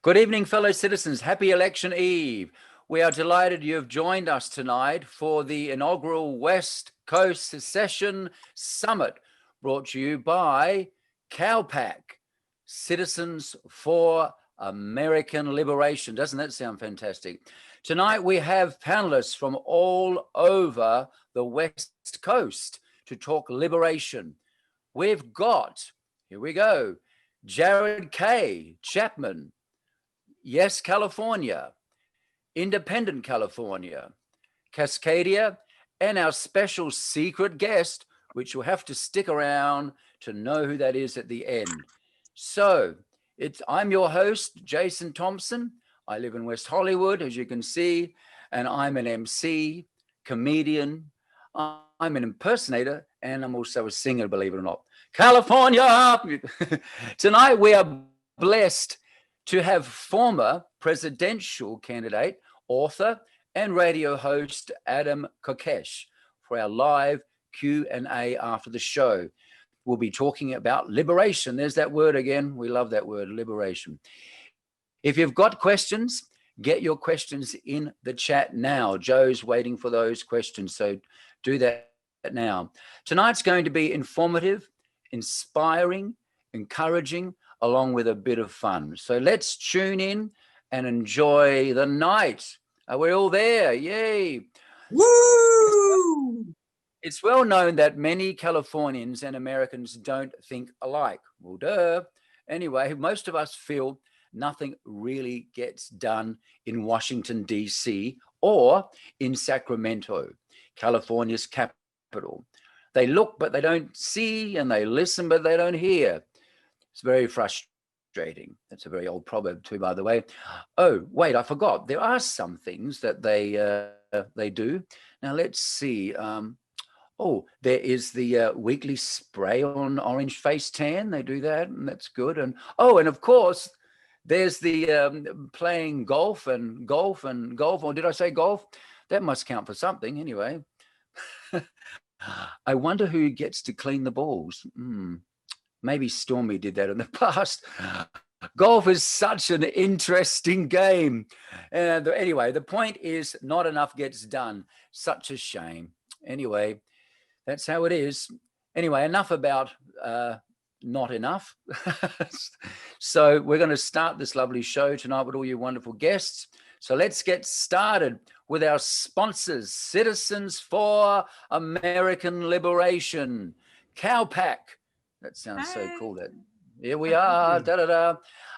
Good evening, fellow citizens. Happy election eve. We are delighted you have joined us tonight for the inaugural West Coast Secession Summit, brought to you by CAL-PAC, Citizens for American Liberation. Doesn't that sound fantastic? Tonight we have panelists from all over the West Coast to talk liberation. We've got, here we go, Jared K. Chapman, Yes, California, Independent California, Cascadaia, and our special secret guest, which you'll have to stick around to know who that is at the end. So I'm your host, Jason Thompson. I live in West Hollywood, as you can see, and I'm an MC, comedian. I'm an impersonator, and I'm also a singer, believe it or not. California! Tonight we are blessed to have former presidential candidate, author, and radio host Adam Kokesh for our live Q&A after the show. We'll be talking about liberation. There's that word again. We love that word, liberation. If you've got questions, get your questions in the chat now. Joe's waiting for those questions, so do that now. Tonight's going to be informative, inspiring, encouraging, along with a bit of fun. So let's tune in and enjoy the night. Are we all there? Yay. Woo! It's well known that many Californians and Americans don't think alike. Well, duh. Anyway, most of us feel nothing really gets done in Washington, D.C. or in Sacramento, California's capital. They look, but they don't see, and they listen, but they don't hear. It's very frustrating. That's a very old proverb too, by the way. Oh, wait, I forgot. There are some things that they do. Now, let's see. There is the weekly spray on orange face tan. They do that, and that's good. And of course, there's the playing golf. Or did I say golf? That must count for something anyway. I wonder who gets to clean the balls. Maybe Stormy did that in the past. Golf is such an interesting game. And anyway, the point is not enough gets done. Such a shame. Anyway, that's how it is. Anyway, enough about not enough. So we're going to start this lovely show tonight with all you wonderful guests. So let's get started with our sponsors, Citizens for American Liberation, CAL-PAC. That sounds so cool. That here we are,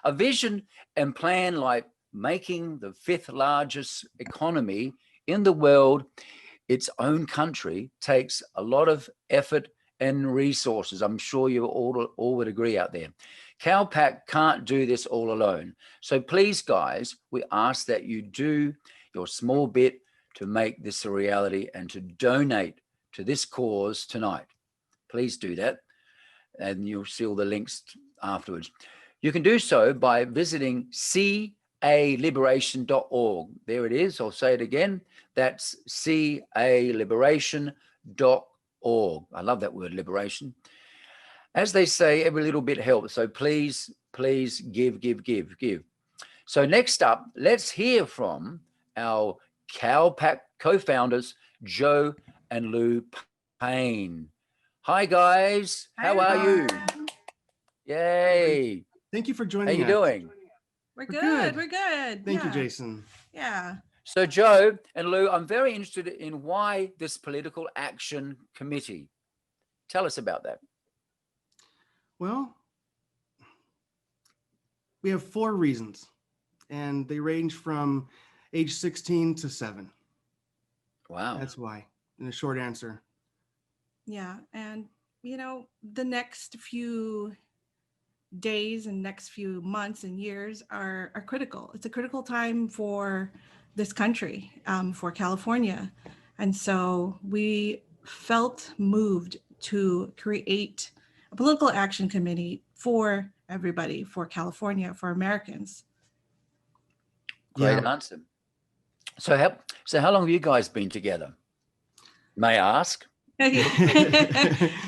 a vision and plan like making the fifth largest economy in the world its own country takes a lot of effort and resources. I'm sure you all would agree out there. CAL-PAC can't do this all alone. So please, guys, we ask that you do your small bit to make this a reality and to donate to this cause tonight. Please do that. And you'll see all the links afterwards. You can do so by visiting caliberation.org. There it is. I'll say it again. That's caliberation.org. I love that word, liberation. As they say, every little bit helps. So please give. So next up, let's hear from our CAL-PAC co-founders, Joe and Lou Payne. Hi, guys. How are you? Yay. Thank you for joining us. How you doing? We're good. Thank you, Jason. Yeah. So, Joe and Lou, I'm very interested in why this political action committee. Tell us about that. Well, we have 4 reasons, and they range from age 16 to 7. Wow. That's why, in a short answer. Yeah. And, the next few days and next few months and years are critical. It's a critical time for this country, for California. And so we felt moved to create a political action committee for everybody, for California, for Americans. Great answer. So how long have you guys been together? May I ask?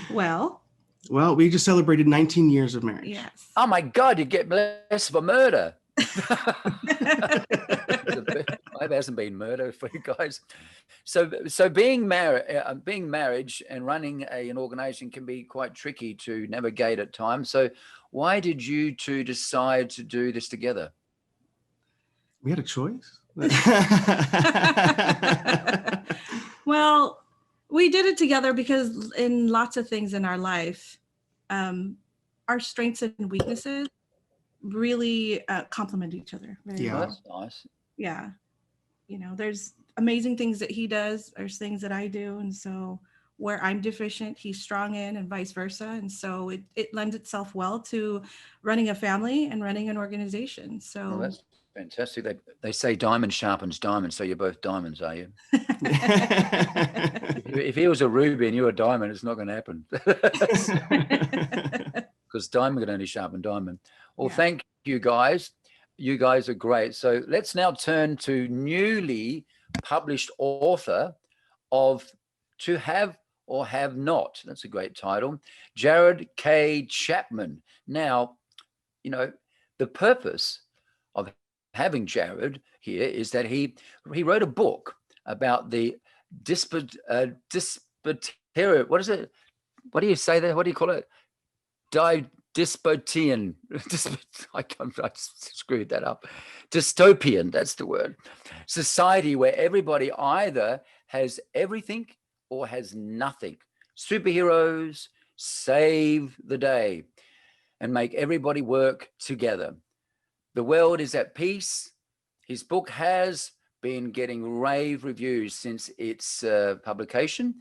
Well, we just celebrated 19 years of marriage. Yes. Oh my God, you get less of a murder. It hasn't been murder for you guys. So being marriage and running an organization can be quite tricky to navigate at times. So why did you two decide to do this together? We had a choice. Well, we did it together because in lots of things in our life, our strengths and weaknesses really complement each other. Yeah. Well, that's nice. Yeah. There's amazing things that he does. There's things that I do. And so where I'm deficient, he's strong in, and vice versa. And so it lends itself well to running a family and running an organization. So Well, that's fantastic. They say diamond sharpens diamond. So you're both diamonds, are you? If he was a ruby and you're a diamond, it's not going to happen. Because diamond can only sharpen diamond. Well, Thank you, guys. You guys are great. So let's now turn to newly published author of To Have or Have Not. That's a great title. Jared K. Chapman. Now, the purpose of having Jared here is that he wrote a book about the what is it? What do you say there? What do you call it? Dystopian. I screwed that up. Dystopian, that's the word. Society where everybody either has everything or has nothing. Superheroes save the day and make everybody work together. The world is at peace. His book has been getting rave reviews since its publication.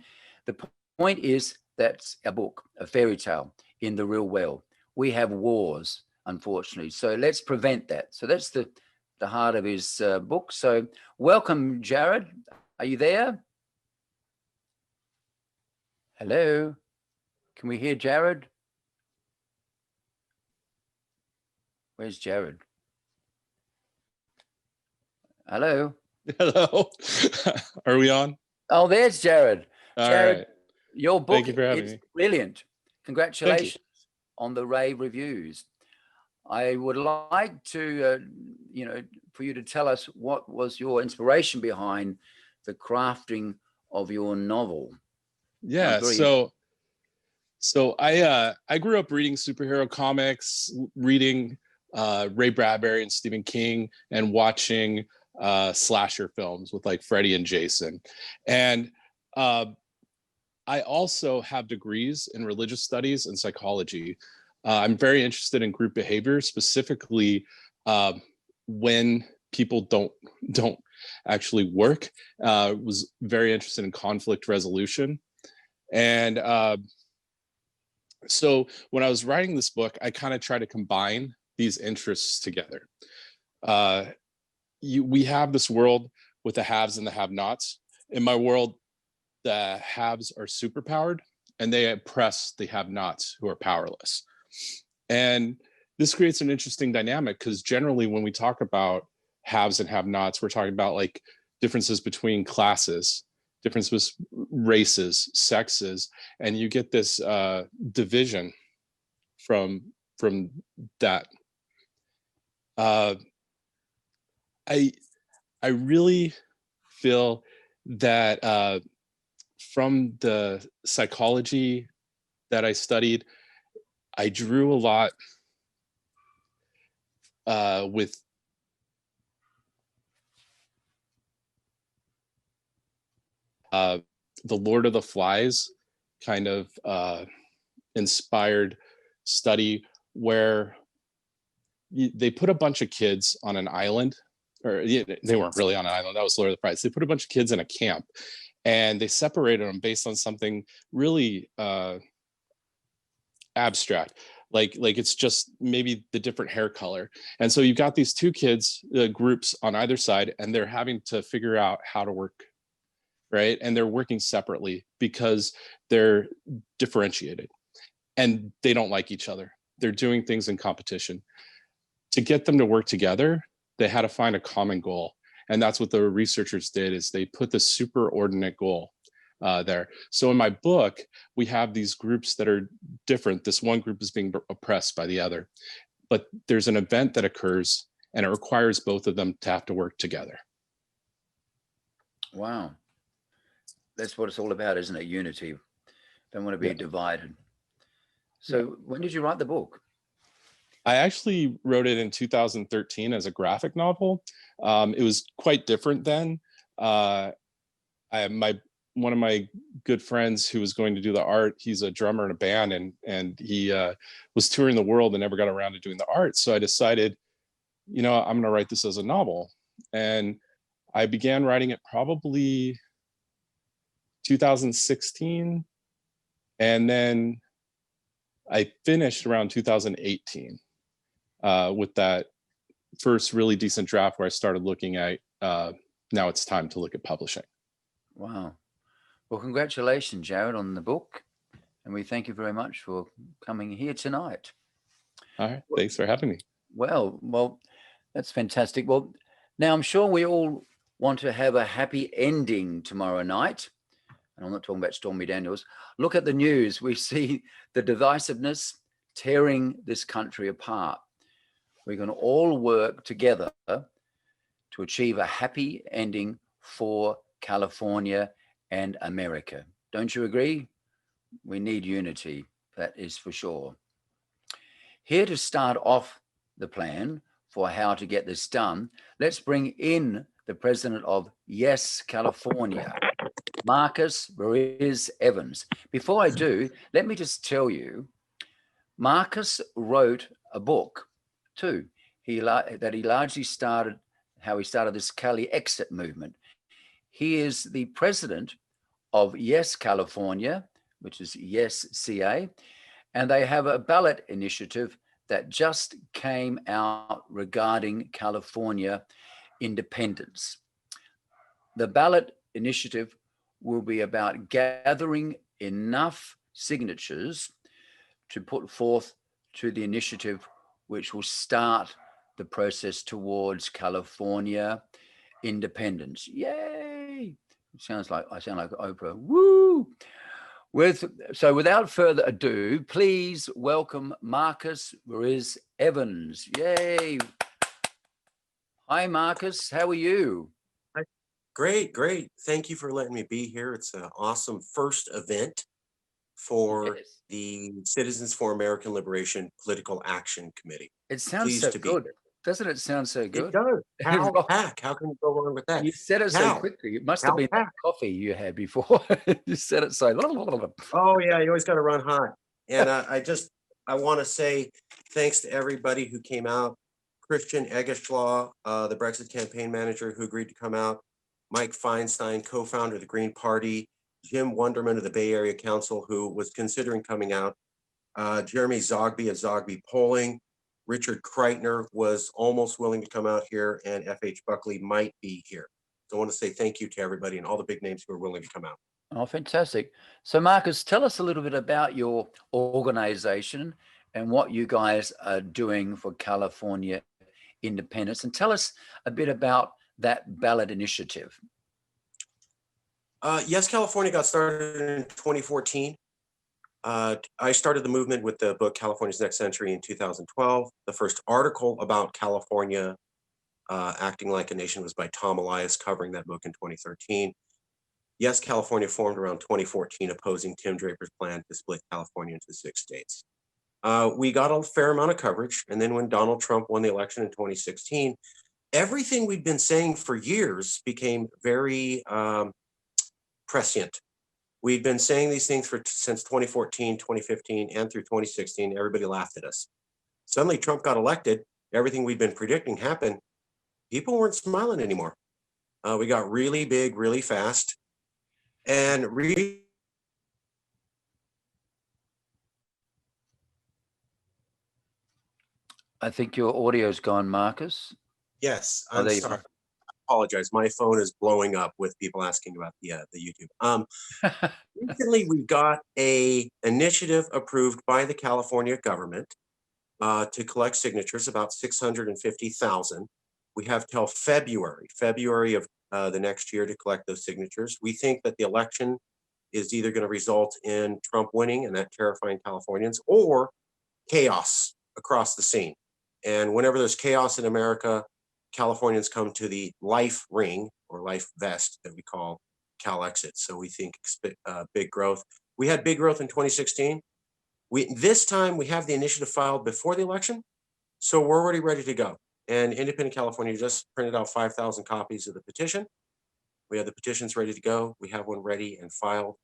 The point is that's a book, a fairy tale in the real world. We have wars, unfortunately. So let's prevent that. So that's the heart of his book. So welcome, Jared. Are you there? Hello? Can we hear Jared? Where's Jared? Hello? Hello. Are we on? Oh, there's Jared. All Jared, right. your book Thank you for having is me. brilliant. Congratulations on the rave reviews. I would like to, for you to tell us what was your inspiration behind the crafting of your novel. Yeah. So I grew up reading superhero comics, reading Ray Bradbury and Stephen King, and watching slasher films with like Freddy and Jason. And I also have degrees in religious studies and psychology. I'm very interested in group behavior, specifically when people don't actually work. Was very interested in conflict resolution. And so when I was writing this book, I kind of try to combine these interests together. We have this world with the haves and the have-nots. In my world, the haves are superpowered and they oppress the have-nots who are powerless. And this creates an interesting dynamic because generally when we talk about haves and have-nots, we're talking about like differences between classes, differences, races, sexes, and you get this division from that. I really feel that from the psychology that I studied, I drew a lot with the Lord of the Flies kind of inspired study where they put a bunch of kids on an island, or they weren't really on an island, that was Lord of the Flies. They put a bunch of kids in a camp and they separated them based on something really abstract. Like it's just maybe the different hair color. And so you've got these two kids, groups on either side, and they're having to figure out how to work, right? And they're working separately because they're differentiated and they don't like each other. They're doing things in competition. To get them to work together, they had to find a common goal. And that's what the researchers did, is they put the superordinate goal there. So in my book, we have these groups that are different. This one group is being oppressed by the other, but there's an event that occurs and it requires both of them to have to work together. Wow. That's what it's all about, isn't it? Unity. Don't want to be divided. So when did you write the book? I actually wrote it in 2013 as a graphic novel. It was quite different then. One of my good friends who was going to do the art, he's a drummer in a band, and he was touring the world and never got around to doing the art. So I decided, I'm going to write this as a novel. And I began writing it probably 2016. And then I finished around 2018 with that first really decent draft where I started looking at, now it's time to look at publishing. Wow. Well, congratulations, Jared, on the book. And we thank you very much for coming here tonight. All right. Thanks for having me. Well, that's fantastic. Well, now I'm sure we all want to have a happy ending tomorrow night. And I'm not talking about Stormy Daniels. Look at the news. We see the divisiveness tearing this country apart. We're going to all work together to achieve a happy ending for California and America. Don't you agree? We need unity, that is for sure. Here to start off the plan for how to get this done, let's bring in the president of Yes California, Marcus Ruiz Evans. Before I do, let me just tell you, Marcus wrote a book too. He largely started this Cali exit movement. He is the president of Yes California, which is YesCA, and they have a ballot initiative that just came out regarding California independence. The ballot initiative will be about gathering enough signatures to put forth to the initiative, which will start the process towards California independence. Yay! I sound like Oprah. Woo! So without further ado, please welcome Marcus Ruiz Evans. Yay! Hi, Marcus. How are you? Great. Thank you for letting me be here. It's an awesome first event for the Citizens for American Liberation Political Action Committee. It sounds so good. Doesn't it sound so good? It does. CAL-PAC. How can you go wrong with that? You said it so quickly. It must have been that coffee you had before. You said it so. Oh, yeah. You always got to run hot. And I want to say thanks to everybody who came out. Christian Egeslaw, the Brexit campaign manager who agreed to come out. Mike Feinstein, co-founder of the Green Party. Jim Wunderman of the Bay Area Council, who was considering coming out. Jeremy Zogby of Zogby Polling. Richard Kreitner was almost willing to come out here, and F.H. Buckley might be here. So I want to say thank you to everybody and all the big names who are willing to come out. Oh, fantastic. So Marcus, tell us a little bit about your organization and what you guys are doing for California independence, and tell us a bit about that ballot initiative. Yes, California got started in 2014. I started the movement with the book California's Next Century in 2012. The first article about California acting like a nation was by Tom Elias, covering that book in 2013. Yes, California formed around 2014, opposing Tim Draper's plan to split California into 6 states. We got a fair amount of coverage, and then when Donald Trump won the election in 2016, everything we'd been saying for years became very prescient. We'd been saying these things since 2014, 2015, and through 2016. Everybody laughed at us. Suddenly Trump got elected. Everything we'd been predicting happened. People weren't smiling anymore. We got really big, really fast. And I think your audio's gone, Marcus. Yes, I'm sorry. I apologize. My phone is blowing up with people asking about the YouTube. Recently, we got an initiative approved by the California government to collect signatures, about 650,000. We have till February of the next year to collect those signatures. We think that the election is either going to result in Trump winning and that terrifying Californians, or chaos across the scene. And whenever there's chaos in America, Californians come to the life ring or life vest that we call Cal-Exit. So we think big growth. We had big growth in 2016. This time we have the initiative filed before the election. So we're already ready to go. And Independent California just printed out 5,000 copies of the petition. We have the petitions ready to go. We have one ready and filed.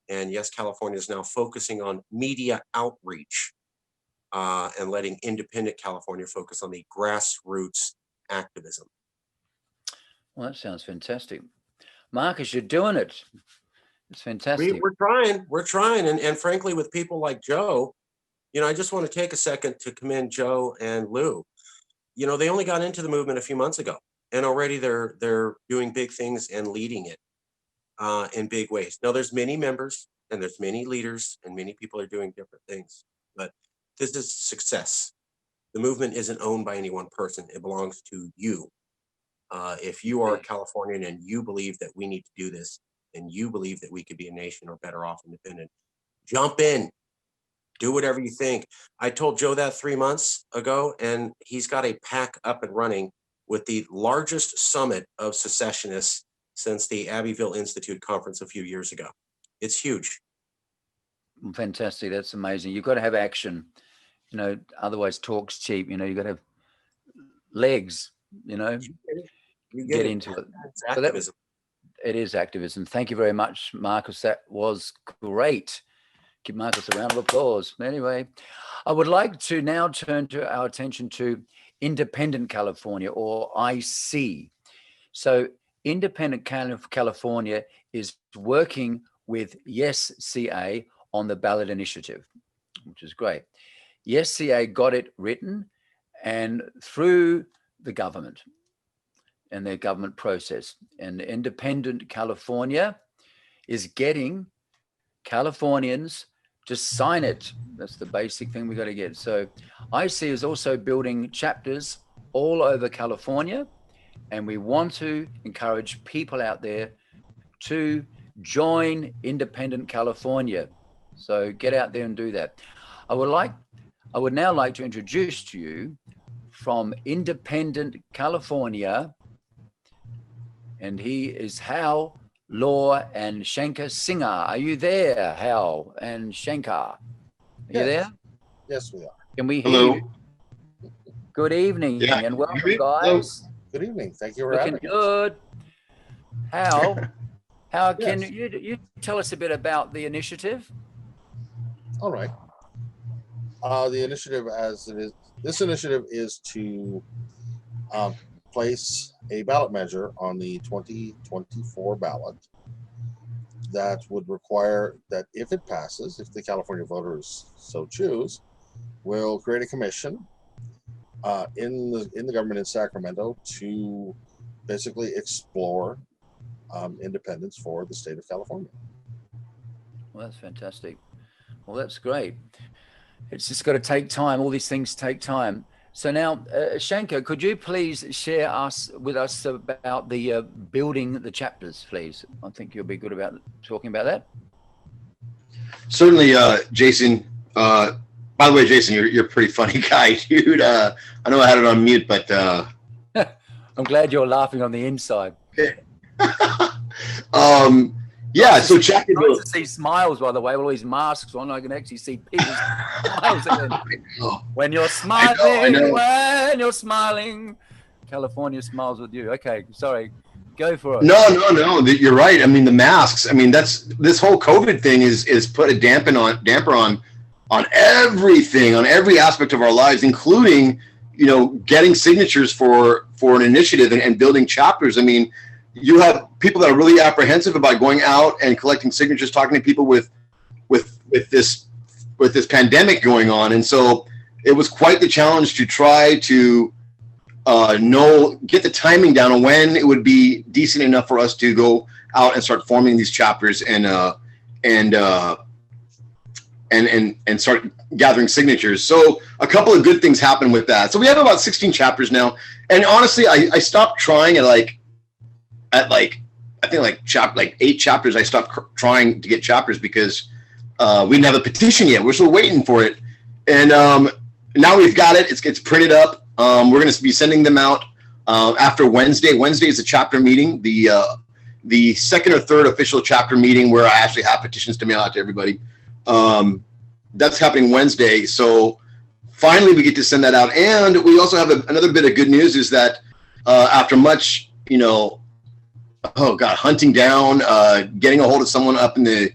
And yes, California is now focusing on media outreach and letting Independent California focus on the grassroots activism. Well, that sounds fantastic. Marcus, you're doing it. It's fantastic. We're trying. And frankly, with people like Joe, you know, I just want to take a second to commend Joe and Lou. You know, they only got into the movement a few months ago, and already they're doing big things and leading it in big ways. Now, there's many members and there's many leaders and many people are doing different things, but this is success. The movement isn't owned by any one person. It belongs to you. If you are a Californian and you believe that we need to do this, and you believe that we could be a nation or better off independent, jump in, do whatever you think. I told Joe that 3 months ago, and he's got a PAC up and running with the largest summit of secessionists since the Abbeville Institute conference a few years ago. It's huge. Fantastic. That's amazing. You've got to have action, you know, otherwise talk's cheap. You know, you've got to have legs, you know, You get into it. It's activism. It is activism. Thank you very much, Marcus. That was great. Give Marcus a round of applause. Anyway, I would like to now turn to our attention to Independent California, or IC. So Independent California is working with YesCA on the ballot initiative, which is great. YesCA got it written and through the government and their government process. And Independent California is getting Californians to sign it. That's the basic thing we got to get. So IC is also building chapters all over California, and we want to encourage people out there to join Independent California. So get out there and do that. I would now like to introduce to you from Independent California, and he is Hal, Lohr, and Shankar Singer. Are you there, Hal and Shankar? Are you there? Yes, we are. Can we hear Hello. you? Good evening, Yeah. and welcome, Hello. guys. Good evening. Thank you for Looking having us. good. How can Yes. you tell us a bit about the initiative? All right. The initiative, as it is, this initiative is to place a ballot measure on the 2024 ballot that would require that if it passes, if the California voters so choose, will create a commission in the government in Sacramento to basically explore independence for the state of California. Well, that's fantastic. Well, that's great. It's just got to take time. All these things take time. So now, Shankar, could you please share with us about the building the chapters, please? I think you'll be good about talking about that. Certainly, Jason. By the way, Jason, you're a pretty funny guy, dude. I know I had it on mute, but I'm glad you're laughing on the inside. yeah. So chapter I nice to see smiles, by the way, with all these masks on. I can actually see people's smiles. When you're smiling, I know. when you're smiling, California smiles with you. Okay, sorry. Go for it. No. You're right. I mean, the masks. I mean, this whole COVID thing is put a damper on everything, on every aspect of our lives, including, you know, getting signatures for an initiative and building chapters. I mean, you have people that are really apprehensive about going out and collecting signatures, talking to people with this pandemic going on, and so it was quite the challenge to try to get the timing down on when it would be decent enough for us to go out and start forming these chapters and start gathering signatures. So a couple of good things happened with that. So we have about 16 chapters now, and honestly, I stopped trying at 8 chapters. I stopped trying to get chapters because we didn't have a petition yet. We're still waiting for it, and now we've got it. It's printed up. We're going to be sending them out after Wednesday. Wednesday is a chapter meeting, the second or third official chapter meeting where I actually have petitions to mail out to everybody. That's happening Wednesday. So finally we get to send that out. And we also have another bit of good news is that after much, hunting down, getting a hold of someone up in the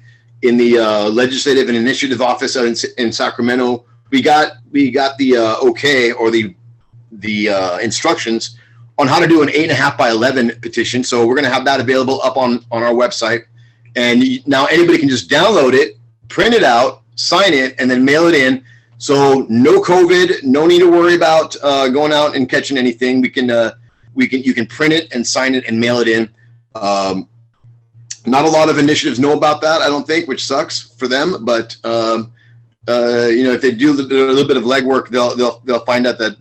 legislative and initiative office in Sacramento, we got the okay, or the instructions on how to do an 8.5 by 11 petition. So we're going to have that available up on our website. And now anybody can just download it, print it out, sign it, and then mail it in. So no COVID, no need to worry about going out and catching anything. You can print it and sign it and mail it in. Not a lot of initiatives know about that, I don't think, which sucks for them. But if they do a little bit of legwork, they'll find out that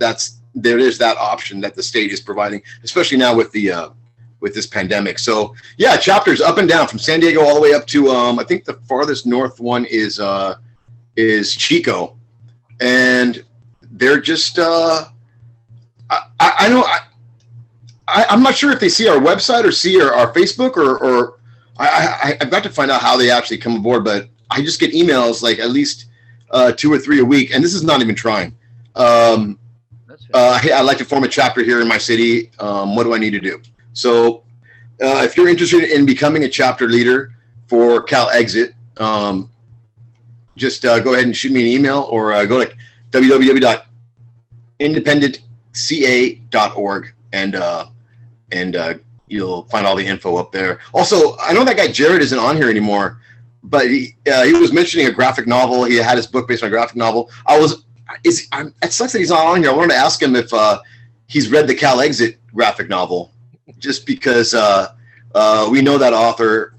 there is that option that the state is providing, especially now with this pandemic. So yeah, chapters up and down from San Diego all the way up to I think the farthest north one is Chico, and they're just I'm not sure if they see our website or see our Facebook or I've got to find out how they actually come aboard, but I just get emails like at least 2 or 3 a week, and this is not even trying. Hey, I'd like to form a chapter here in my city. What do I need to do? So if you're interested in becoming a chapter leader for Cal-Exit, just go ahead and shoot me an email or go to www.independentca.org and you'll find all the info up there. Also, I know that guy Jared isn't on here anymore, but he was mentioning a graphic novel. He had his book based on a graphic novel. It sucks that he's not on here. I wanted to ask him if he's read the Cal-Exit graphic novel, just because we know that author.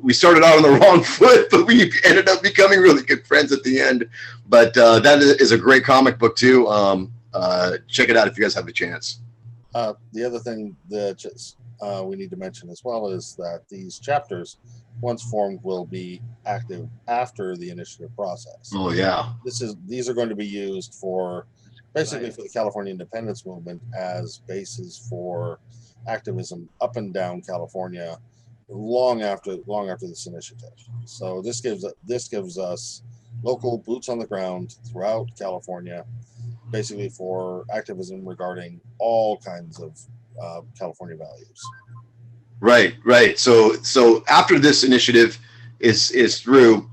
We started out on the wrong foot, but we ended up becoming really good friends at the end. But that is a great comic book too. Check it out if you guys have a chance. The other thing that we need to mention as well is that these chapters, once formed, will be active after the initiative process. Oh yeah. These are going to be used for basically for the California independence movement as bases for activism up and down California long after this initiative. So this gives us local boots on the ground throughout California, basically for activism regarding all kinds of California values. Right. So after this initiative is through,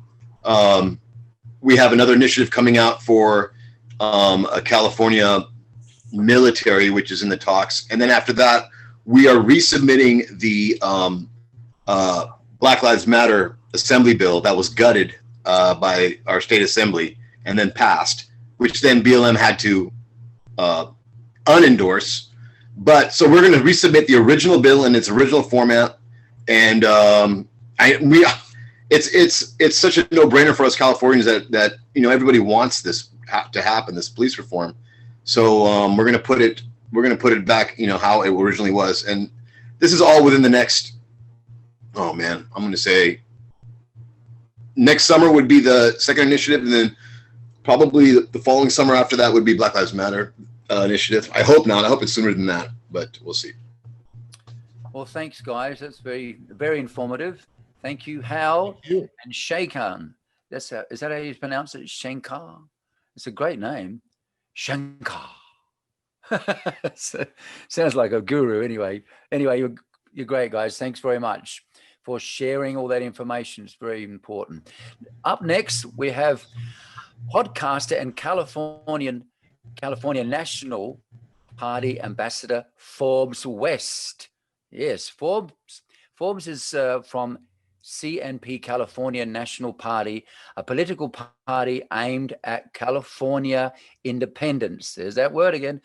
we have another initiative coming out for a California military, which is in the talks. And then after that, we are resubmitting the Black Lives Matter assembly bill that was gutted by our state assembly and then passed, which then BLM had to unendorse. But so we're going to resubmit the original bill in its original format, and it's such a no-brainer for us Californians that everybody wants this to happen, this police reform. So we're going to put it back how it originally was, and this is all within the next. Oh man, I'm going to say next summer would be the second initiative, and then probably the following summer after that would be Black Lives Matter initiative. I hope not. I hope it's sooner than that, but we'll see. Well, thanks, guys. That's very, very informative. Thank you, Hal. Thank you. And Shankar. Is that how you pronounce it? Shankar. It's a great name. Shankar. Sounds like a guru. Anyway, you're great, guys. Thanks very much for sharing all that information. It's very important. Up next, we have podcaster and California National Party Ambassador Forbes West. Yes, Forbes is from CNP, California National Party, a political party aimed at California independence. There's that word again.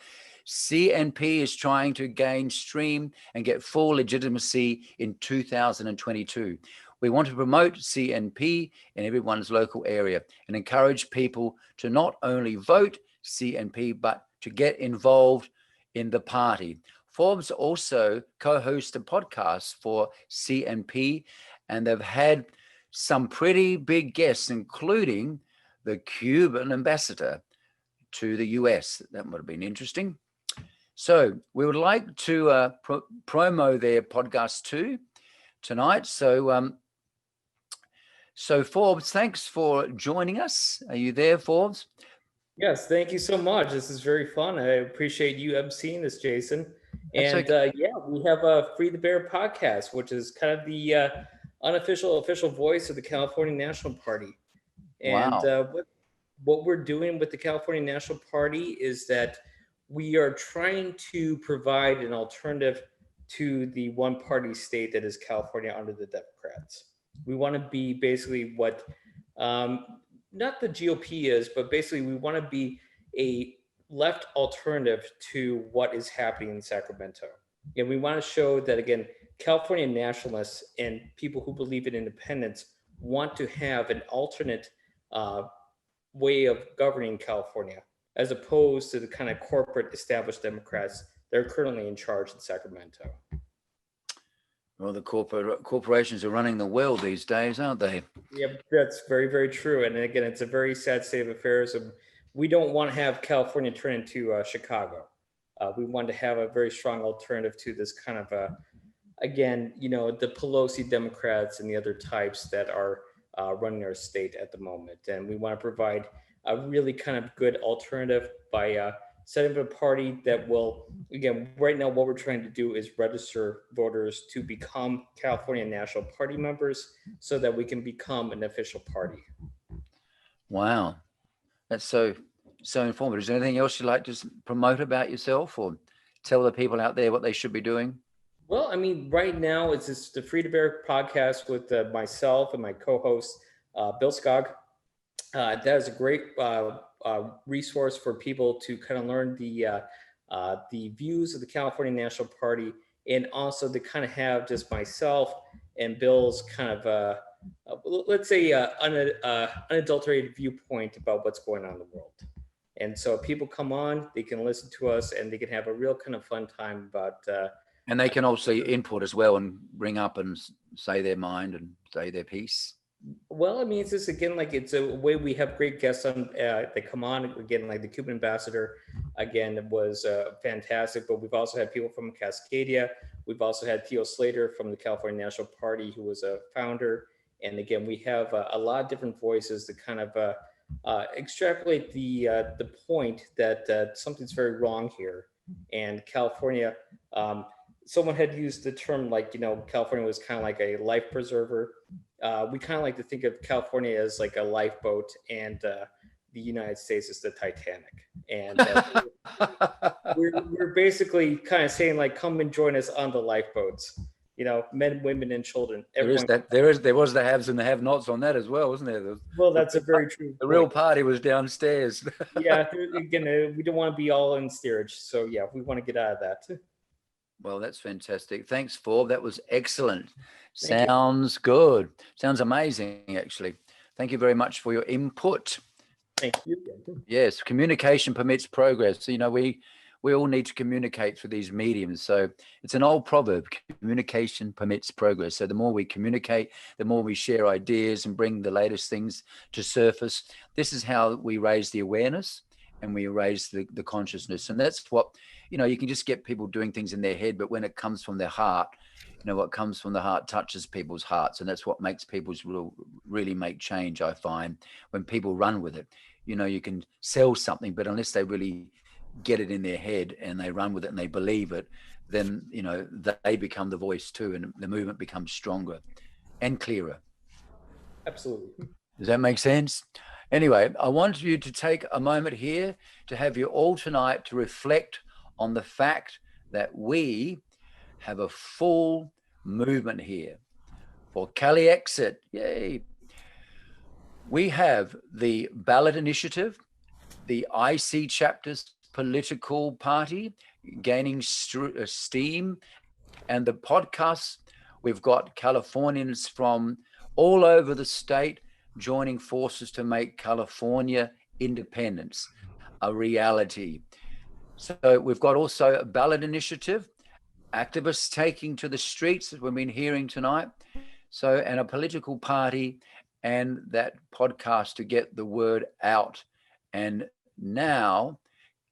CNP is trying to gain stream and get full legitimacy in 2022. We want to promote CNP in everyone's local area and encourage people to not only vote CNP, but to get involved in the party. Forbes also co-hosts a podcast for CNP, and they've had some pretty big guests, including the Cuban ambassador to the US. That would have been interesting. So we would like to promo their podcast too tonight. So so Forbes, thanks for joining us. Are you there, Forbes? Yes, thank you so much. This is very fun. I appreciate you emceeing this, Chyson. And yeah, we have a Free the Bear podcast, which is kind of the official voice of the California National Party. And wow. What we're doing with the California National Party is that we are trying to provide an alternative to the one-party state that is California under the Democrats. We want to be basically what not the GOP is, but basically we want to be a left alternative to what is happening in Sacramento. And we want to show that, again, California nationalists and people who believe in independence want to have an alternate way of governing California, as opposed to the kind of corporate established Democrats that are currently in charge in Sacramento. Well, the corporations are running the world these days, aren't they? Yeah, that's very, very true. And again, it's a very sad state of affairs. And we don't want to have California turn into Chicago. We want to have a very strong alternative to this kind of, again, you know, the Pelosi Democrats and the other types that are running our state at the moment. And we want to provide a really kind of good alternative by setting up a party that will, again, right now what we're trying to do is register voters to become California National Party members so that we can become an official party. Wow. That's so informative. Is there anything else you'd like to promote about yourself or tell the people out there what they should be doing? Well, I mean, right now it's just the Free to Bear podcast with myself and my co-host, Bill Skog. That is a great resource for people to kind of learn the views of the California National Party, and also to kind of have just myself and Bill's kind of, let's say, unadulterated viewpoint about what's going on in the world. And so people come on, they can listen to us, and they can have a real kind of fun time about. And they can also input as well and bring up and say their mind and say their piece. Well, I mean, it's just, again, like, it's a way we have great guests on that come on. Again, like the Cuban ambassador, again, was fantastic. But we've also had people from Cascadaia. We've also had Theo Slater from the California National Party, who was a founder. And again, we have a lot of different voices to kind of extrapolate the point that something's very wrong here. And California, someone had used the term, like, you know, California was kind of like a life preserver. We kind of like to think of California as like a lifeboat, and the United States is the Titanic. And we're basically kind of saying, like, come and join us on the lifeboats. You know, men, women, and children. There was the haves and the have-nots on that as well, wasn't there? Well, that's a very true. The real party was downstairs. Yeah, again, we don't want to be all in steerage, so yeah, we want to get out of that. Well, that's fantastic. Thanks, Forb. That was excellent. Sounds good. Sounds amazing, actually. Thank you very much for your input. Thank you. Yes, communication permits progress. So, you know, we all need to communicate through these mediums. So it's an old proverb, communication permits progress. So the more we communicate, the more we share ideas and bring the latest things to surface. This is how we raise the awareness and we raise the consciousness. And that's what, you know, you can just get people doing things in their head, but when it comes from their heart, you know, what comes from the heart touches people's hearts. And that's what makes people's really make change, I find, when people run with it. You know, you can sell something, but unless they really get it in their head and they run with it and they believe it, then, you know, they become the voice too, and the movement becomes stronger and clearer. Absolutely. Does that make sense? Anyway, I want you to take a moment here to have you all tonight to reflect on the fact that we have a full movement here for Cali Exit. Yay. We have the ballot initiative, the IC chapters political party gaining steam, and the podcasts. We've got Californians from all over the state joining forces to make California independence a reality. So we've got also a ballot initiative, activists taking to the streets that we've been hearing tonight. So, and a political party and that podcast to get the word out and now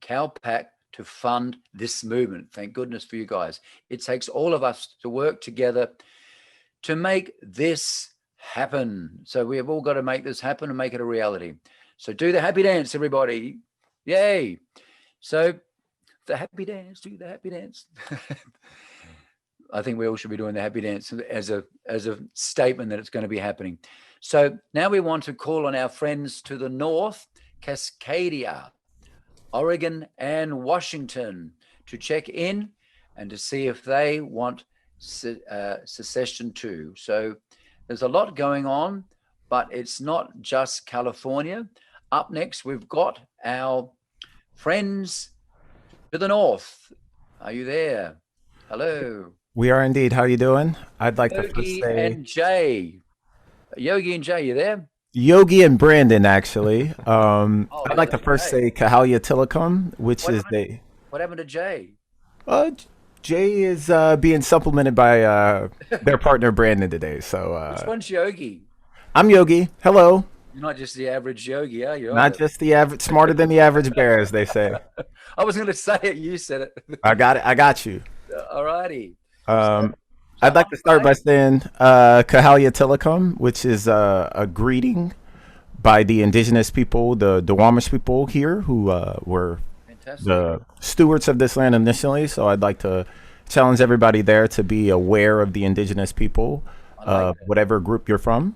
CAL-PAC to fund this movement. Thank goodness for you guys. It takes all of us to work together to make this happen. So we have all got to make this happen and make it a reality. So do the happy dance, everybody. Yay. So the happy dance, do the happy dance. I think we all should be doing the happy dance as a statement that it's going to be happening. So now we want to call on our friends to the north, Cascadaia, Oregon, and Washington, to check in and to see if they want secession too. So there's a lot going on, but it's not just California. Up next, we've got our friends to the north. Are you there? Hello. We are indeed. How you doing? I'd like to first Yogi say and Jay. Yogi and Jay, you there? Yogi and Brandon, actually. I'd like to that's first right. say Kahalia Tillicum, which What is happened- What happened to Jay? Jay is being supplemented by their partner Brandon today. So Which one's Yogi? I'm Yogi. Hello. You're not just the average Yogi, are you? Not just the average, smarter than the average bear, as they say. I was going to say it. You said it. I got it. I got you. All righty. I'd like to start by saying Kahalia Tillicum, which is a greeting by the indigenous people, the Duwamish people here, who were Fantastic. the stewards of this land initially. So I'd like to challenge everybody there to be aware of the indigenous people, whatever group you're from.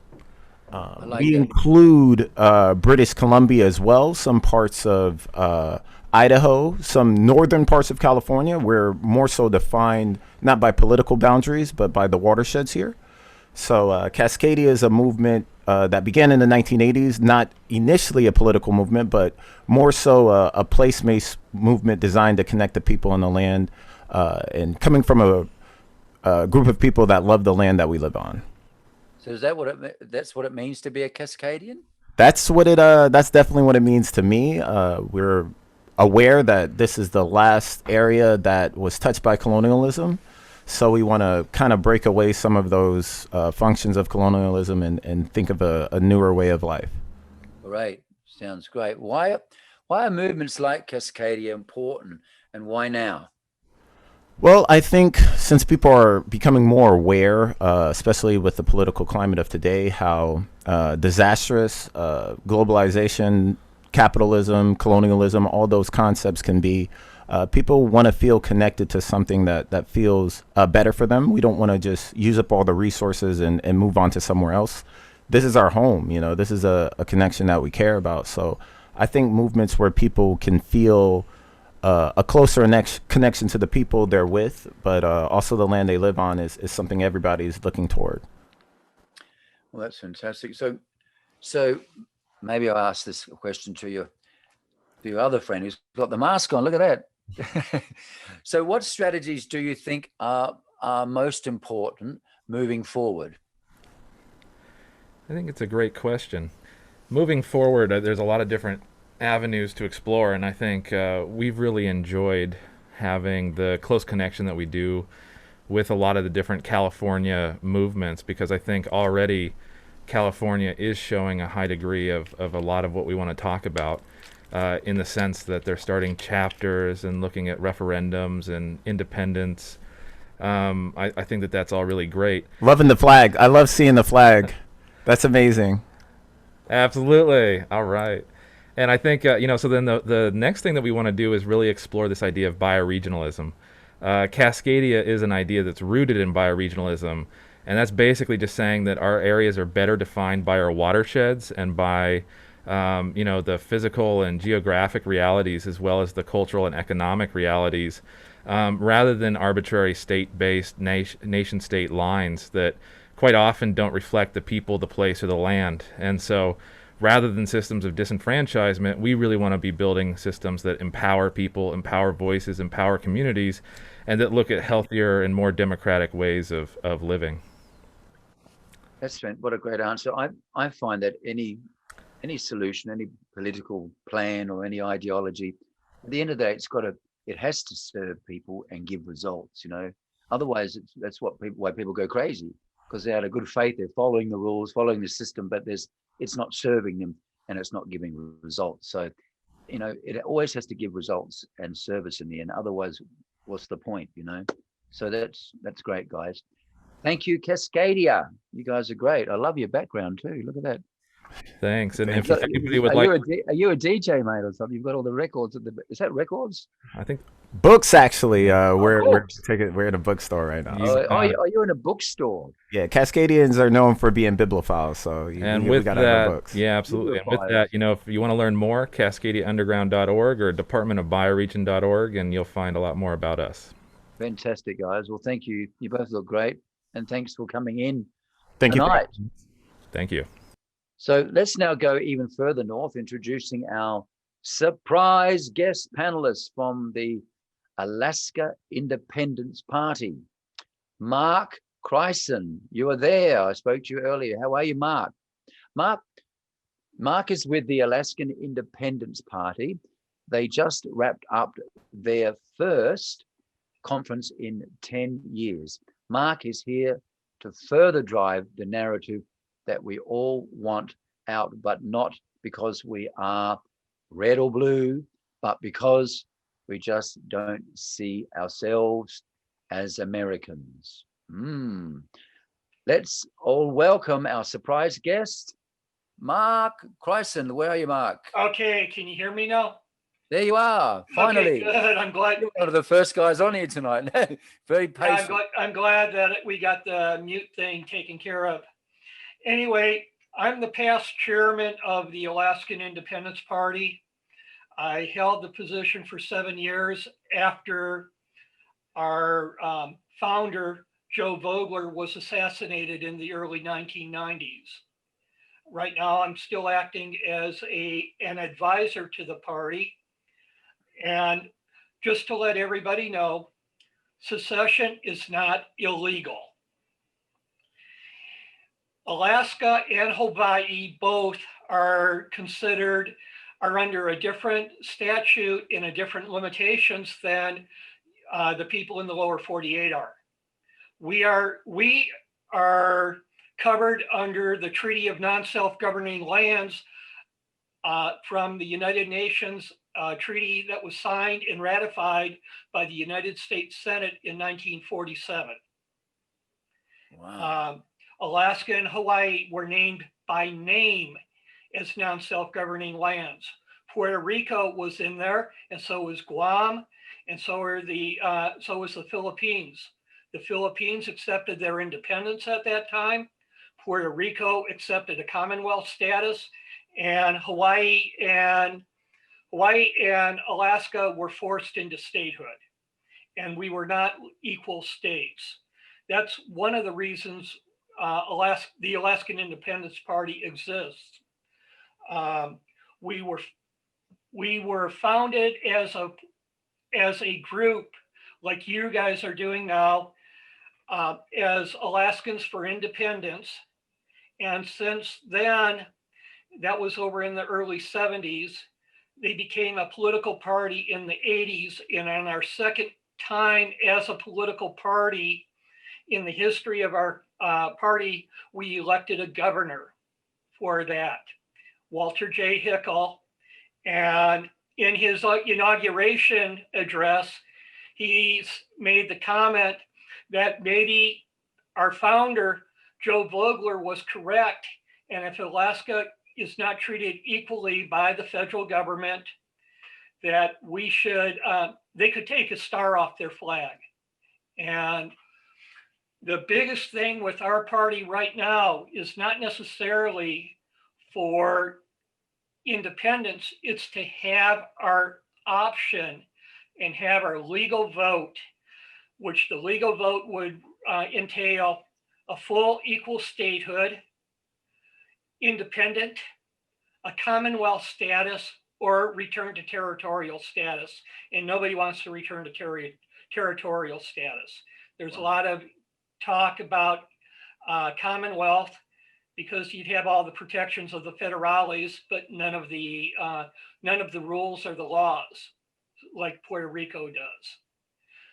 We include British Columbia as well, some parts of Idaho, some northern parts of California. We're more so defined not by political boundaries, but by the watersheds here. So Cascadia is a movement that began in the 1980s, not initially a political movement, but more so a place-based movement designed to connect the people on the land, and coming from a group of people that love the land that we live on. So is that that's what it means to be a Cascadian? That's definitely what it means to me. We're aware that this is the last area that was touched by colonialism. So we want to kind of break away some of those functions of colonialism and think of a newer way of life. Great. Sounds great. Why are movements like Cascadia important, and why now? Well, I think since people are becoming more aware, especially with the political climate of today, how disastrous globalization, capitalism, colonialism, all those concepts can be, people want to feel connected to something that feels better for them. We don't want to just use up all the resources and move on to somewhere else. This is our home, this is a connection that we care about. So I think movements where people can feel a closer connection to the people they're with, but also the land they live on is something everybody's looking toward. Well, that's fantastic. So maybe I'll ask this question to your other friend who's got the mask on. Look at that. So what strategies do you think are most important moving forward? I think it's a great question. Moving forward, there's a lot of different avenues to explore, and I think we've really enjoyed having the close connection that we do with a lot of the different California movements, because I think already California is showing a high degree of a lot of what we want to talk about, in the sense that they're starting chapters and looking at referendums and independence. I think that's all really great. Loving the flag. I love seeing the flag. That's amazing. Absolutely. All right. And I think, so then the next thing that we want to do is really explore this idea of bioregionalism. Cascadia is an idea that's rooted in bioregionalism, and that's basically just saying that our areas are better defined by our watersheds and by, the physical and geographic realities, as well as the cultural and economic realities, rather than arbitrary state-based nation-state lines that quite often don't reflect the people, the place, or the land. And so rather than systems of disenfranchisement, we really want to be building systems that empower people, empower voices, empower communities, and that look at healthier and more democratic ways of living. What a great answer. I find that any solution, any political plan or any ideology, at the end of the day, it has to serve people and give results, Otherwise, that's why people go crazy, because they're out of good faith, they're following the rules, following the system, but it's not serving them and it's not giving results. So you know, it always has to give results and service in the end. Otherwise, what's the point, you know? So that's great, guys. Thank you, Cascadia. You guys are great. I love your background too. Look at that. Thanks. And if Are anybody would like, you a DJ, mate, or something? You've got all the records. Is that records? I think Books, actually. We're in a bookstore right now. Are you in a bookstore? Yeah, Cascadians are known for being bibliophiles, so we gotta have our books. Yeah, absolutely. And with that, you know, if you want to learn more, CascadiaUnderground.org or departmentofbioregion.org, and you'll find a lot more about us. Fantastic, guys. Well, thank you. You both look great, and thanks for coming in tonight. You. Thank you. So let's now go even further north, introducing our surprise guest panelists from the Alaska Independence Party. Mark Chyson, you are there. I spoke to you earlier. How are you, Mark? Mark is with the Alaskan Independence Party. They just wrapped up their first conference in 10 years. Mark is here to further drive the narrative that we all want out, but not because we are red or blue, but because we just don't see ourselves as Americans. Let's all welcome our surprise guest, Mark Chyson. Where are you, Mark? Okay, can you hear me now? There you are, finally. Okay, good. I'm glad. You're one of the first guys on here tonight. Very patient. I'm glad that we got the mute thing taken care of. Anyway, I'm the past chairman of the Alaskan Independence Party. I held the position for 7 years after our founder, Joe Vogler, was assassinated in the early 1990s. Right now, I'm still acting as an advisor to the party. And just to let everybody know, secession is not illegal. Alaska and Hawaii both are under a different statute and a different limitations than the people in the lower 48 are. We are covered under the Treaty of Non-Self-Governing Lands from the United Nations treaty that was signed and ratified by the United States Senate in 1947. Wow. Alaska and Hawaii were named by name as non-self-governing lands. Puerto Rico was in there, and so was Guam, and so was the Philippines. The Philippines accepted their independence at that time. Puerto Rico accepted a Commonwealth status, and Hawaii and Alaska were forced into statehood, and we were not equal states. That's one of the reasons the Alaskan Independence Party exists. We were founded as a group like you guys are doing now, as Alaskans for Independence. And since then, that was over in the early 70s, they became a political party in the 80s. And on our second time as a political party in the history of our party, we elected a governor for that, Walter J. Hickel. And in his inauguration address, he made the comment that maybe our founder, Joe Vogler, was correct. And if Alaska is not treated equally by the federal government, that we should, they could take a star off their flag. And the biggest thing with our party right now is not necessarily for independence, it's to have our option and have our legal vote, which the legal vote would entail a full equal statehood, independent, a Commonwealth status, or return to territorial status. And nobody wants to return to territorial status. There's a lot of talk about Commonwealth because you'd have all the protections of the federales, but none of the rules or the laws like Puerto Rico does.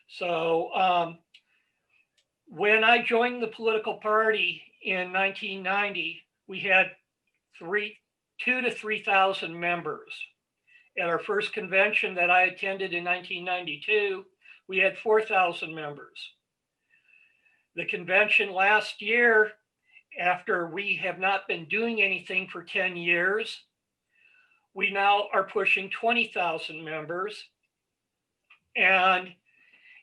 So when I joined the political party in 1990, we had 2,000 to 3,000 members. At our first convention that I attended in 1992, we had 4,000 members. The convention last year, after we have not been doing anything for 10 years, we now are pushing 20,000 members. And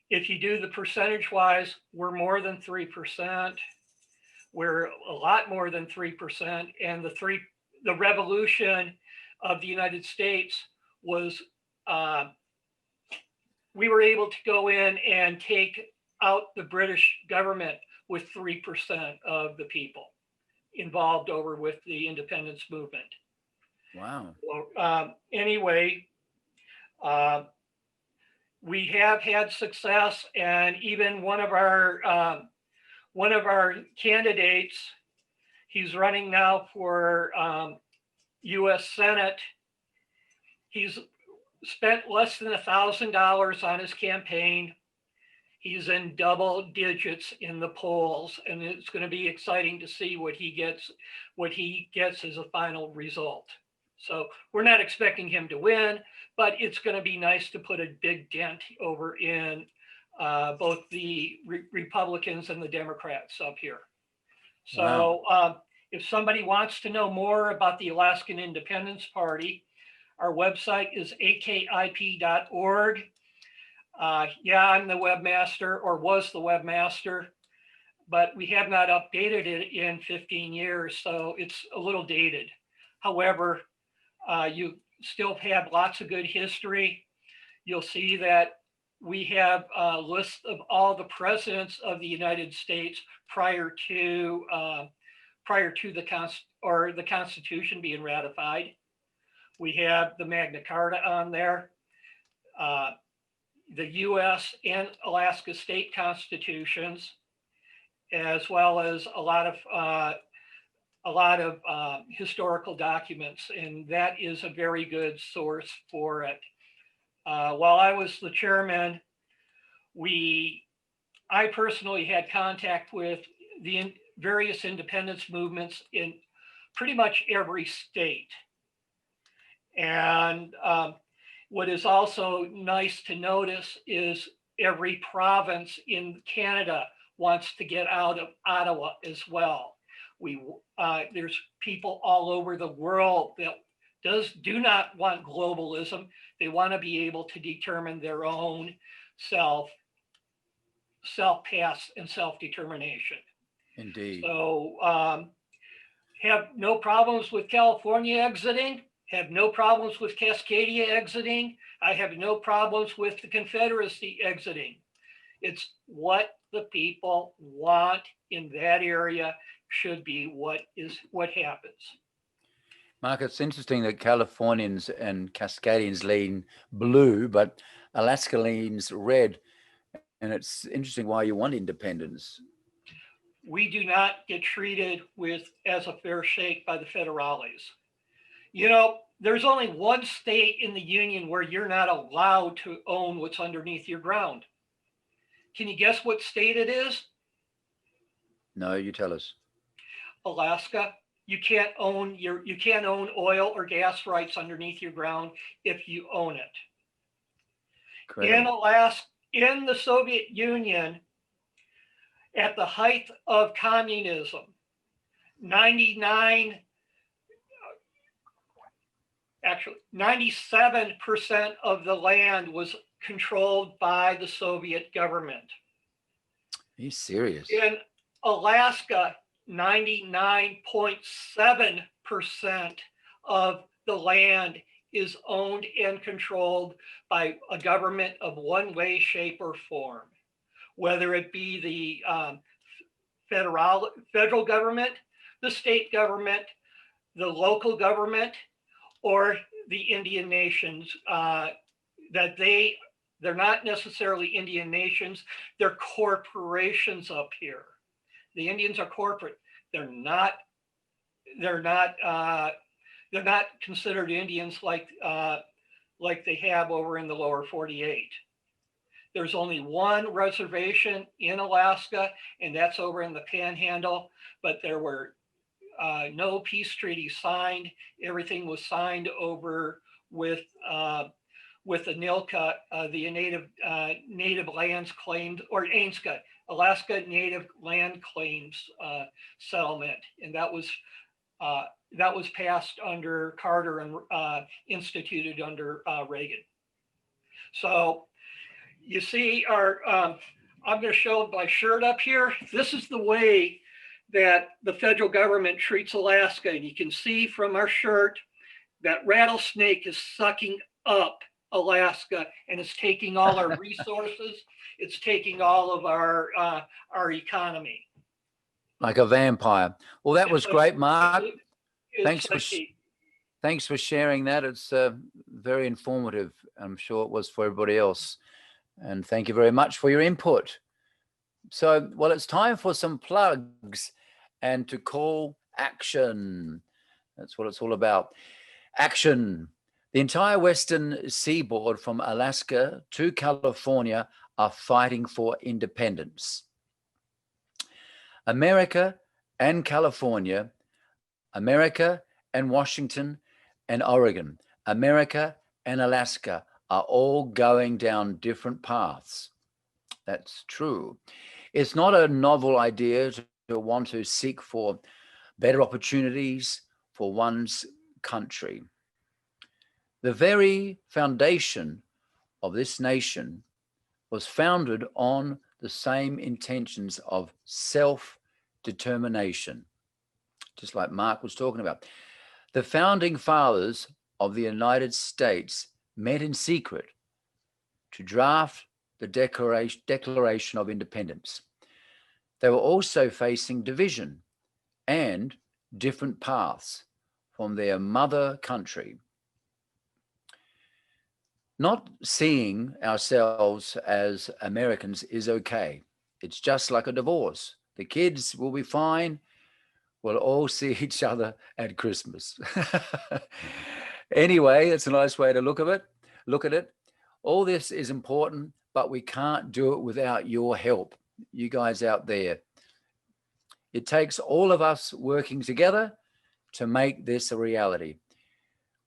if you do the percentage wise, we're more than 3%. We're a lot more than 3%. And the revolution of the United States was, we were able to go in and take out the British government with 3% of the people involved over with the independence movement. Wow. Well, anyway, we have had success, and even one of our candidates, he's running now for U.S. Senate. He's spent less than $1,000 on his campaign. He's in double digits in the polls, and it's going to be exciting to see what he gets as a final result. So we're not expecting him to win, but it's going to be nice to put a big dent over in both the Republicans and the Democrats up here. So if somebody wants to know more about the Alaskan Independence Party, our website is akip.org. Yeah, I'm the webmaster, or was the webmaster, but we have not updated it in 15 years, so it's a little dated. However, you still have lots of good history. You'll see that we have a list of all the presidents of the United States prior to the Constitution being ratified. We have the Magna Carta on there, the U.S. and Alaska state constitutions, as well as a lot of historical documents, and that is a very good source for it. While I was the chairman, I personally had contact with the various independence movements in pretty much every state. And what is also nice to notice is every province in Canada wants to get out of Ottawa as well. There's people all over the world that do not want globalism. They want to be able to determine their own self-pass and self-determination. Indeed. So have no problems with California exiting, have no problems with Cascadia exiting. I have no problems with the Confederacy exiting. It's what the people want in that area should be what happens. Mark, it's interesting that Californians and Cascadians lean blue, but Alaska leans red. And it's interesting why you want independence. We do not get treated as a fair shake by the federales. You know, there's only one state in the union where you're not allowed to own what's underneath your ground. Can you guess what state it is? No, you tell us. Alaska. You can't own oil or gas rights underneath your ground if you own it. Incredible. In Alaska, in the Soviet Union, at the height of communism, 97% of the land was controlled by the Soviet government. Are you serious? In Alaska, 99.7% of the land is owned and controlled by a government of one way, shape, or form, whether it be the federal government, the state government, the local government, or the Indian nations. They're not necessarily Indian nations, they're corporations up here. The Indians are corporate. They're not considered Indians like they have over in the lower 48. There's only one reservation in Alaska, and that's over in the Panhandle, but there were no peace treaties signed. Everything was signed over with the NILCA, the native lands claimed, or ANSCA, Alaska Native Land Claims settlement, and that was passed under Carter and instituted under Reagan. So you see I'm going to show my shirt up here. This is the way that the federal government treats Alaska. And you can see from our shirt that rattlesnake is sucking up Alaska and it's taking all our resources. It's taking all of our economy. Like a vampire. Well, that was great, Mark. Thanks for sharing that. It's very informative. I'm sure it was for everybody else. And thank you very much for your input. So, well, it's time for some plugs and to call action. That's what it's all about. Action. The entire western seaboard from Alaska to California are fighting for independence. America and California, America and Washington and Oregon, America and Alaska are all going down different paths. That's true. It's not a novel idea to want to seek for better opportunities for one's country. The very foundation of this nation was founded on the same intentions of self-determination, just like Mark was talking about. The founding fathers of the United States met in secret to draft the Declaration of Independence. They were also facing division and different paths from their mother country. Not seeing ourselves as Americans is okay. It's just like a divorce. The kids will be fine. We'll all see each other at Christmas. Anyway, it's a nice way to look at it. All this is important, but we can't do it without your help, you guys out there. It takes all of us working together to make this a reality.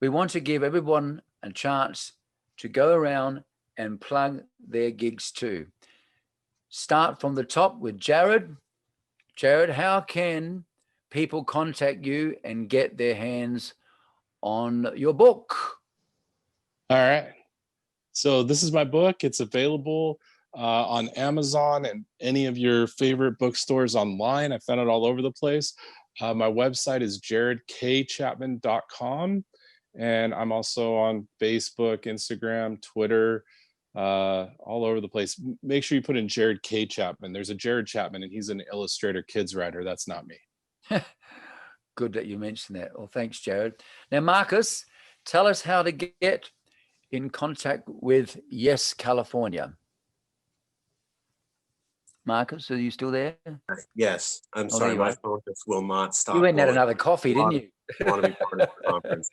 We want to give everyone a chance to go around and plug their gigs too. Start from the top with Jared. Jared, how can people contact you and get their hands on your book? All right. So this is my book. It's available on Amazon and any of your favorite bookstores online. I found it all over the place. My website is jaredkchapman.com. And I'm also on Facebook, Instagram, Twitter, all over the place. Make sure you put in Jared K. Chapman. There's a Jared Chapman, and he's an illustrator kids writer. That's not me. Good that you mentioned that. Well, thanks, Jared. Now, Marcus, tell us how to get in contact with Yes California. Marcus, are you still there? Yes. I'm sorry, my phone just will not stop. You went and had another coffee, didn't you? Want to be part of the conference.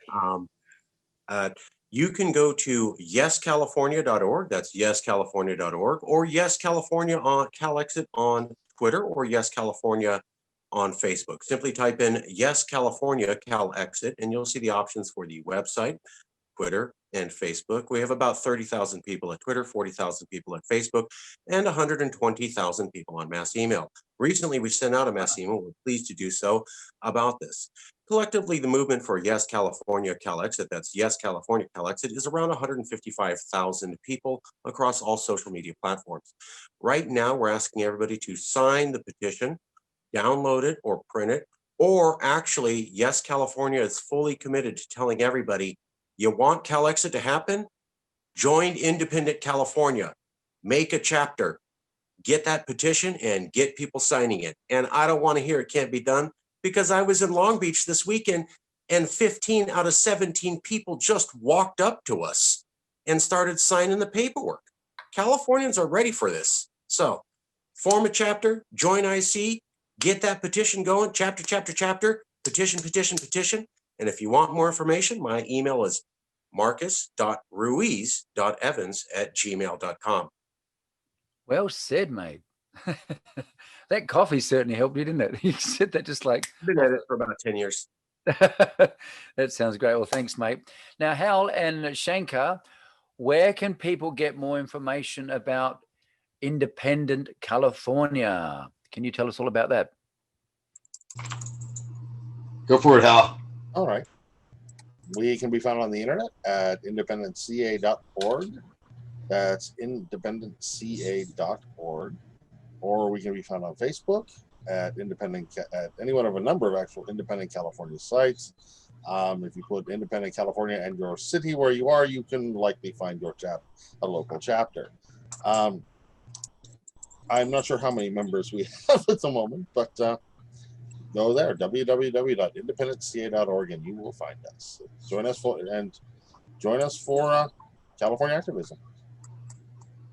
You can go to yescalifornia.org. That's yescalifornia.org, or Yes California on CalExit on Twitter, or Yes California on Facebook. Simply type in Yes California CalExit, and you'll see the options for the website, Twitter, and Facebook. We have about 30,000 people at Twitter, 40,000 people at Facebook, and 120,000 people on mass email. Recently, we sent out a mass email. We're pleased to do so about this. Collectively, the movement for Yes California CalExit, that's Yes California CalExit, is around 155,000 people across all social media platforms. Right now, we're asking everybody to sign the petition, download it or print it, or actually, Yes California is fully committed to telling everybody, you want CalExit to happen? Join Independent California, make a chapter, get that petition and get people signing it. And I don't want to hear it can't be done, because I was in Long Beach this weekend and 15 out of 17 people just walked up to us and started signing the paperwork. Californians are ready for this. So form a chapter, join IC, get that petition going, chapter, petition. And if you want more information, my email is marcus.ruiz.evans@gmail.com. Well said, mate. That coffee certainly helped you, didn't it? You said that just like... I've been at it for about 10 years. That sounds great. Well, thanks, mate. Now, Hal and Shankar, where can people get more information about independent California? Can you tell us all about that? Go for it, Hal. All right. We can be found on the internet at independentca.org. That's independentca.org. Or we can be found on Facebook at any one of a number of actual Independent California sites. If you put Independent California and your city where you are, you can likely find your a local chapter. I'm not sure how many members we have at the moment, but go there, www.independentca.org, and you will find us. Join us for California activism.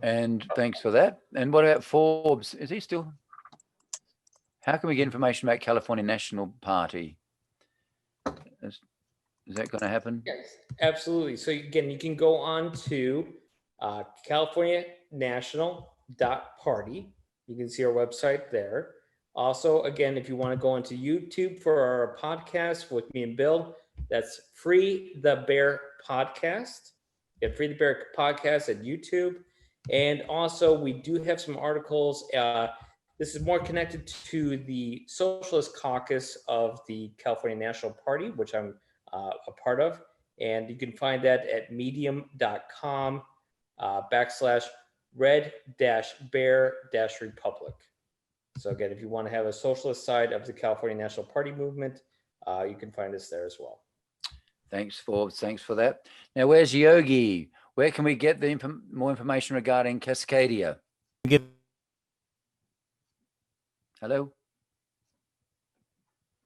And thanks for that. And what about Forbes? Is he still? How can we get information about California National Party? Is that going to happen? Yes, absolutely. So again, you can go on to CaliforniaNational.party. You can see our website there. Also, again, if you want to go onto YouTube for our podcast with me and Bill, that's Free the Bear Podcast. You have Free the Bear Podcast at YouTube. And also, we do have some articles. This is more connected to the Socialist Caucus of the California National Party, which I'm a part of. And you can find that at medium.com/red-bear-republic. So again, if you want to have a socialist side of the California National Party movement, you can find us there as well. Thanks, Forbes. Thanks for that. Now, where's Yogi? Where can we get the more information regarding Cascadaia? Hello?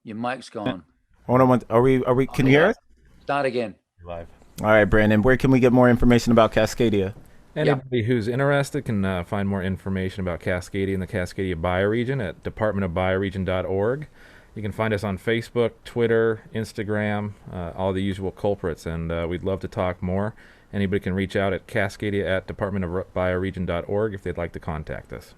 Your mic's gone. Hold on. Are we, can you hear us? Start again. Live. All right, Brandon, where can we get more information about Cascadaia? Anybody who's interested can find more information about Cascadia and the Cascadia bioregion at departmentofbioregion.org. You can find us on Facebook, Twitter, Instagram, all the usual culprits, and we'd love to talk more. Anybody can reach out at cascadia@departmentofbioregion.org if they'd like to contact us.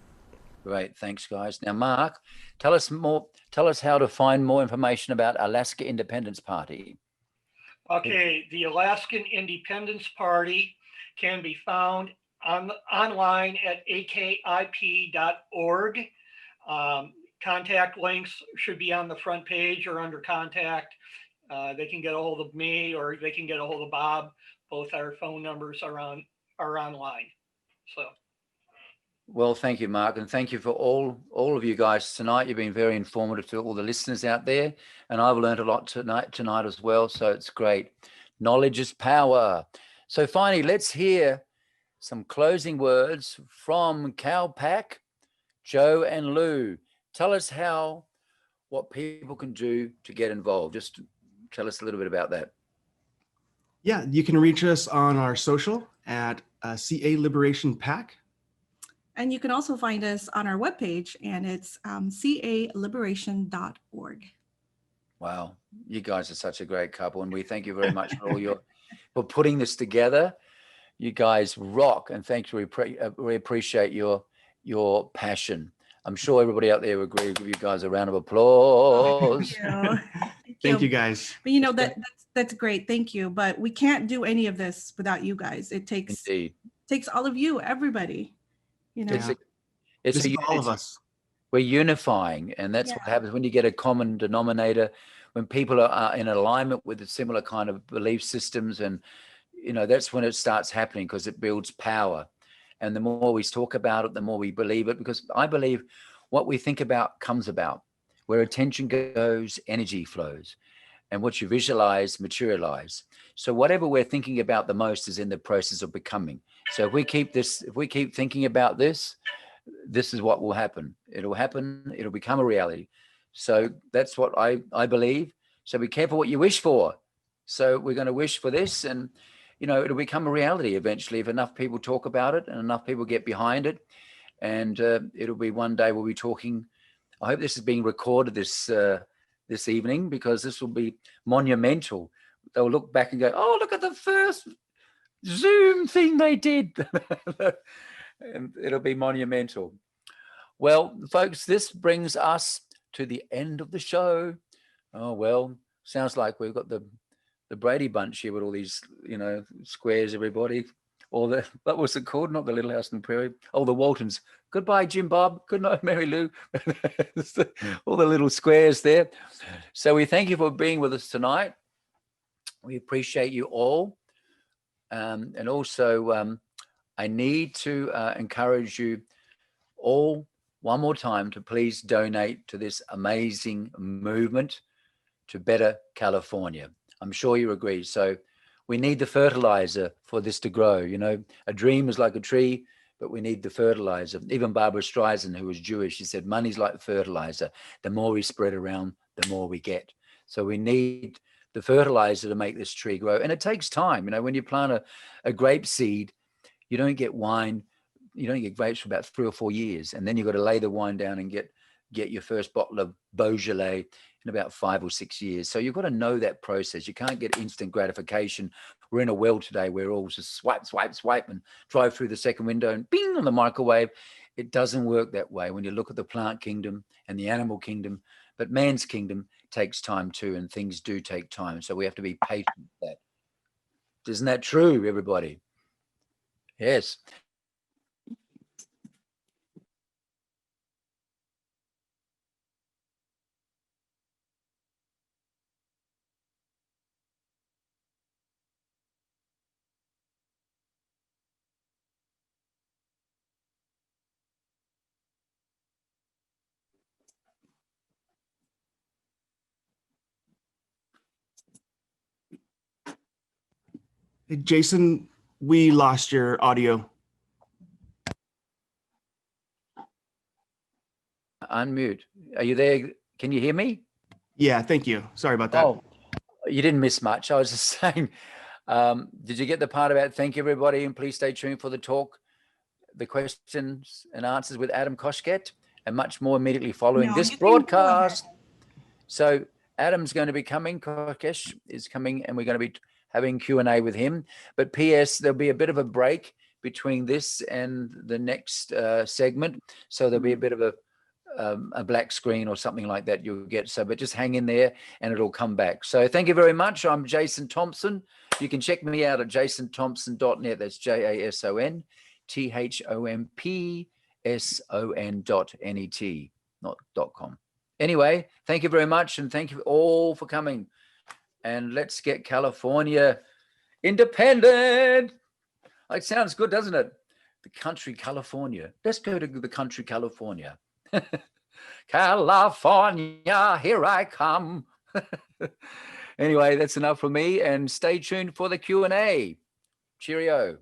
Great, thanks, guys. Now, Mark, tell us how to find more information about Alaska Independence Party. Okay, the Alaskan Independence Party can be found online at akip.org. Contact links should be on the front page or under contact. They can get a hold of me or they can get a hold of Bob. Both our phone numbers are online. So. Well, thank you, Mark, and thank you for all of you guys tonight. You've been very informative to all the listeners out there, and I've learned a lot tonight as well. So it's great. Knowledge is power. So finally, let's hear some closing words from CAL-PAC, Joe and Lou. Tell us what people can do to get involved. Just tell us a little bit about that. Yeah, you can reach us on our social at CA Liberation PAC. And you can also find us on our webpage, and it's caliberation.org. Wow, you guys are such a great couple, and we thank you very much for for putting this together. You guys rock, and thanks. We appreciate your passion. I'm sure everybody out there will agree. Give you guys a round of applause. Thank you guys. But that's great. Thank you. But we can't do any of this without you guys. It takes all of you, everybody. It's all of us. We're unifying, and that's what happens when you get a common denominator, when people are in alignment with a similar kind of belief systems, and that's when it starts happening, because it builds power. And the more we talk about it, the more we believe it, because I believe what we think about comes about. Where attention goes, energy flows, and what you visualize, materialize. So whatever we're thinking about the most is in the process of becoming. So if we keep thinking about this is what will happen. It'll happen. It'll become a reality. So that's what I believe. So be careful what you wish for. So we're going to wish for this, and it'll become a reality eventually if enough people talk about it and enough people get behind it. And it'll be one day we'll be talking. I hope this is being recorded this evening, because this will be monumental. They'll look back and go, "Oh, look at the first Zoom thing they did." And it'll be monumental. Well, folks, this brings us to the end of the show. Oh, well, Sounds like we've got the Brady Bunch here with all these, squares, everybody. All the, what was it called? Not the Little House on the Prairie. Oh, the Waltons. Goodbye, Jim Bob. Good night, Mary Lou. All the little squares there. So we thank you for being with us tonight. We appreciate you all. And also, I need to encourage you all one more time to please donate to this amazing movement to better California. I'm sure you agree. So we need the fertilizer for this to grow. A dream is like a tree, but we need the fertilizer. Even Barbara Streisand, who was Jewish, she said, money's like fertilizer. The more we spread around, the more we get. So we need the fertilizer to make this tree grow. And it takes time. When you plant a grape seed, you don't get wine. You don't get grapes for about 3 or 4 years. And then you've got to lay the wine down and get your first bottle of Beaujolais in about 5 or 6 years. So you've got to know that process. You can't get instant gratification. We're in a world today where all just swipe, swipe, swipe and drive through the second window and bing on the microwave. It doesn't work that way when you look at the plant kingdom and the animal kingdom. But man's kingdom takes time too, and things do take time. So we have to be patient with that. Isn't that true, everybody? Yes. Hey, Jason, we lost your audio. Unmute. Are you there? Can you hear me? Yeah, thank you. Sorry about that. Oh, you didn't miss much. I was just saying, did you get the part about thank you, everybody, and please stay tuned for the talk, the questions and answers with Adam Koshket, and much more immediately following this broadcast. So Adam's going to be coming. Kokesh is coming, and we're going to be having Q&A with him. But P.S., there'll be a bit of a break between this and the next segment. So there'll be a bit of a black screen or something like that you'll get. So, but just hang in there and it'll come back. So thank you very much. I'm Jason Thompson. You can check me out at jasonthompson.net. That's JASONTHOMPSON.net, not .com. Anyway, thank you very much. And thank you all for coming. And let's get California independent. It sounds good, doesn't it? The country California. Let's go to the country California. California, here I come. Anyway, that's enough from me. And stay tuned for the Q&A. Cheerio.